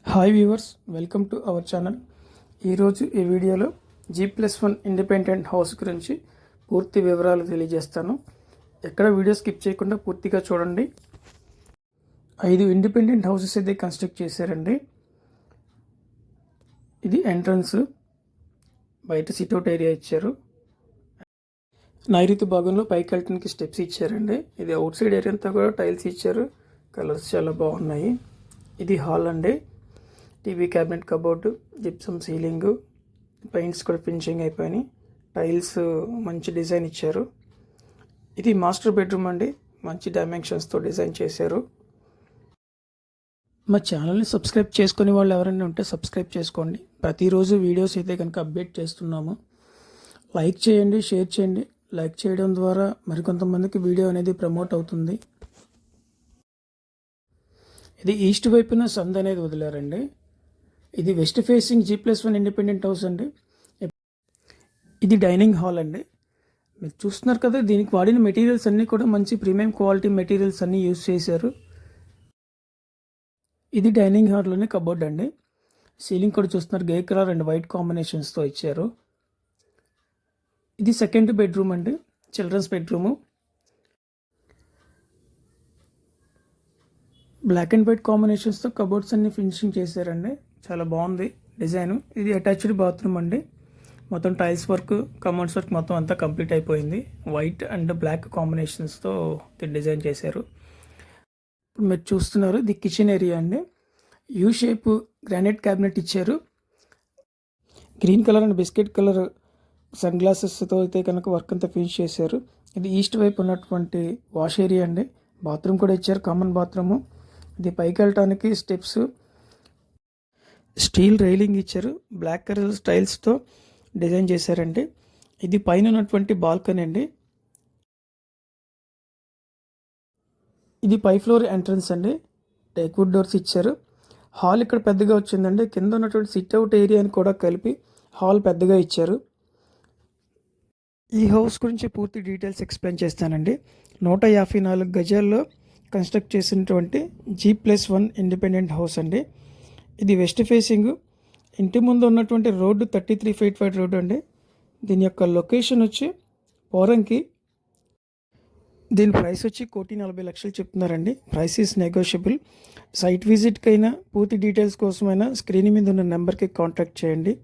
Hi viewers, welcome to our channel. ఈరోజు ఈ వీడియోలో G+1 ఇండిపెండెంట్ హౌస్ గురించి పూర్తి వివరాలు తెలియజేస్తాను. ఎక్కడ వీడియో స్కిప్ చేయకుండా పూర్తిగా చూడండి. 5 ఇండిపెండెంట్ హౌసెస్ అయితే కన్స్ట్రక్ట్ చేశారండి. ఇది ఎంట్రన్స్, బయట సిట్అవుట్ ఏరియా ఇచ్చారు. నైరుతి భాగంలో పైకి వెళ్ళడానికి స్టెప్స్ ఇచ్చారండి. ఇది అవుట్ సైడ్ ఏరియా అంతా కూడా టైల్స్ ఇచ్చారు. కలర్స్ చాలా బాగున్నాయి. ఇది హాల్ అండి. TV cabinet, cupboard, gypsum ceiling, paints కూడా ఫినిషింగ్ అయిపోయినాయి. టైల్స్ మంచి డిజైన్ ఇచ్చారు. ఇది మాస్టర్ బెడ్రూమ్ అండి. మంచి డైమెన్షన్స్తో డిజైన్ చేశారు. మా ఛానల్ని సబ్స్క్రైబ్ చేసుకునే వాళ్ళు ఎవరైనా ఉంటే సబ్స్క్రైబ్ చేసుకోండి. ప్రతిరోజు వీడియోస్ అయితే కనుక అప్డేట్ చేస్తున్నాము. లైక్ చేయండి, షేర్ చేయండి. లైక్ చేయడం ద్వారా మరికొంతమందికి వీడియో అనేది ప్రమోట్ అవుతుంది. ఇది ఈస్ట్ వైపున సంద్ అనేది వదిలారండి. ఇది west facing G+1 independent house అండి. ఇది డైనింగ్ హాల్ అండి. మీరు చూస్తున్నారు కదా, దీనికి వాడిన మెటీరియల్స్ అన్నీ కూడా మంచి ప్రీమియం క్వాలిటీ మెటీరియల్స్ అన్నీ యూజ్ చేశారు. ఇది డైనింగ్ హాల్లోనే కబోర్డ్ అండి. సీలింగ్ కూడా చూస్తున్నారు, గ్రే కలర్ అండ్ వైట్ కాంబినేషన్స్తో ఇచ్చారు. ఇది సెకండ్ బెడ్రూమ్ అండి, children's bedroom. Black and white కాంబినేషన్స్తో కబోర్డ్స్ అన్ని ఫినిషింగ్ చేశారండి. చాలా బాగుంది డిజైన్. ఇది అటాచ్డ్ బాత్రూమ్ అండి. మొత్తం టైల్స్ వర్క్, కమోడ్స్ వర్క్ మొత్తం అంతా కంప్లీట్ అయిపోయింది. వైట్ అండ్ బ్లాక్ కాంబినేషన్స్తో డిజైన్ చేశారు. ఇప్పుడు మీరు చూస్తున్నారు, ఇది కిచెన్ ఏరియా అండి. యూ షేప్ గ్రానైట్ క్యాబినెట్ ఇచ్చారు. Green colour and biscuit colour sun గ్లాసెస్తో అయితే కనుక వర్క్ అంతా ఫినిష్ చేశారు. ఇది ఈస్ట్ వైపు ఉన్నటువంటి వాష్ ఏరియా అండి. బాత్రూమ్ కూడా ఇచ్చారు, కామన్ బాత్రూము. ఇది పైకి వెళ్ళటానికి స్టెప్స్, స్టీల్ రైలింగ్ ఇచ్చారు. బ్లాక్ కలర్ స్టైల్స్తో డిజైన్ చేశారండి. ఇది పైన ఉన్నటువంటి బాల్కనీ అండి. ఇది పై ఫ్లోర్ ఎంట్రన్స్ అండి. టేక్వుడ్ డోర్స్ ఇచ్చారు. హాల్ ఇక్కడ పెద్దగా వచ్చిందండి. కింద ఉన్నటువంటి సిట్అవుట్ ఏరియాని కూడా కలిపి హాల్ పెద్దగా ఇచ్చారు. ఈ హౌస్ గురించి పూర్తి డీటెయిల్స్ ఎక్స్ప్లెయిన్ చేస్తానండి. 154 గజాల్లో కన్స్ట్రక్ట్ చేసినటువంటి G+1 ఇండిపెండెంట్ హౌస్ అండి. ఇది వెస్ట్ ఫేసింగ్. ఇంటి ముందు ఉన్నటువంటి రోడ్డు 33 feet వైడ్ రోడ్డు అండి. దీని యొక్క లొకేషన్ వచ్చి పోరంకి. దీని ప్రైస్ వచ్చి 1,40,00,000 చెప్తున్నారండి. Price is negotiable. సైట్ విజిట్కైనా పూర్తి డీటెయిల్స్ కోసమైనా స్క్రీన్ మీద ఉన్న నెంబర్కి కాంటాక్ట్ చేయండి.